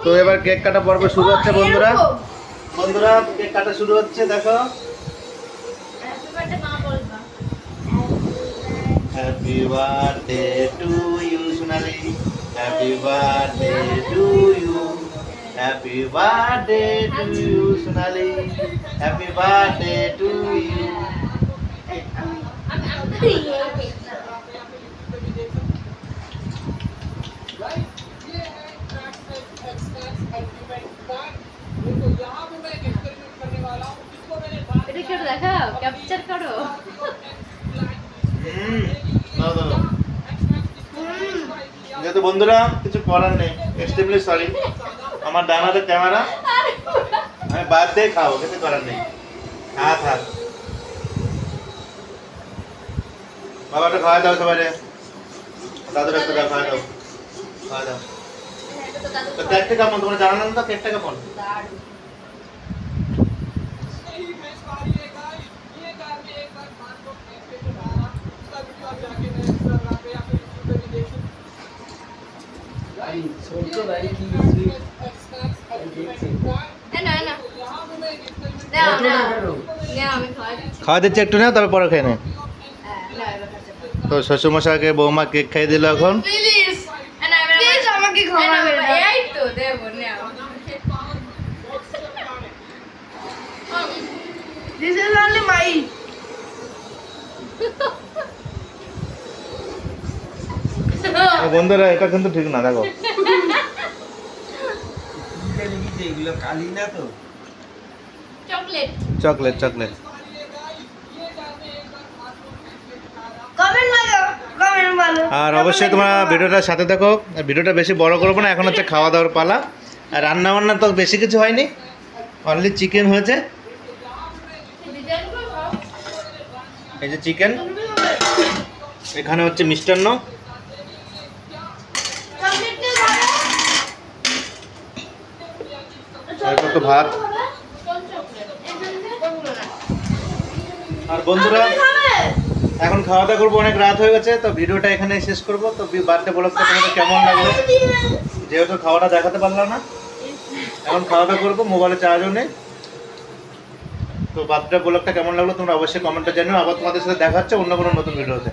তো এবার কেক কাটা পর্ব শুরু হচ্ছে বন্ধুরা। বন্ধুরা কেক কাটা শুরু হচ্ছে, দেখো। Happy birthday to you Sonali, happy birthday to you, happy birthday to you Sonali, happy birthday to you. Capture করো। যেহেতু বন্ধুরা কিছু করার নেই, এক্সট্রিমলি সরি, আমার ডান হাতে ক্যামেরা, আমি বাদ দিয়ে খাবো, কিছু করার নেই। হাত হাত বাবাটা খাওয়া দাও সবাই, দাদুর একটা দাও, খাওয়া দাও, খাওয়া দাও। তো কেকটা কেমন তোমরা জানো না? তো কেকটা কেমন? খাওয়া দিচ্ছে একটু, না তারপর পরে খেয়ে নে। তো শ্বশুরমশাইকে বৌমা কেক খাইয়ে দিল এখন। বন্ধুরা এটা কিন্তু ঠিক না, দেখো চকলেট চকলেট। আর অবশ্যই তোমরা ভিডিওটার সাথে দেখো, ভিডিওটা বেশি বড় করবো না, এখন হচ্ছে খাওয়া দাওয়ার পালা। আর রান্না বান্না তো বেশি কিছু হয়নি, অনলি চিকেন হয়েছে। এই যে চিকেন, এখানে হচ্ছে মিষ্টান্ন, তো ভাত। আর বন্ধুরা এখন খাওয়া দাওয়া করবো, অনেক রাত হয়ে গেছে, তো ভিডিওটা এখানে শেষ করবো। তো বার্থডে ব্লগটা তোমাদের কেমন লাগলো? যেহেতু খাওয়াটা দেখাতে পারলাম না, এখন খাওয়া দাওয়া করবো, মোবাইলে চার্জও নেই। তো বার্থডে ব্লগটা কেমন লাগলো তোমরা অবশ্যই কমেন্টে জানিও। আবার তোমাদের সাথে দেখা হচ্ছে অন্য কোনো নতুন ভিডিওতে।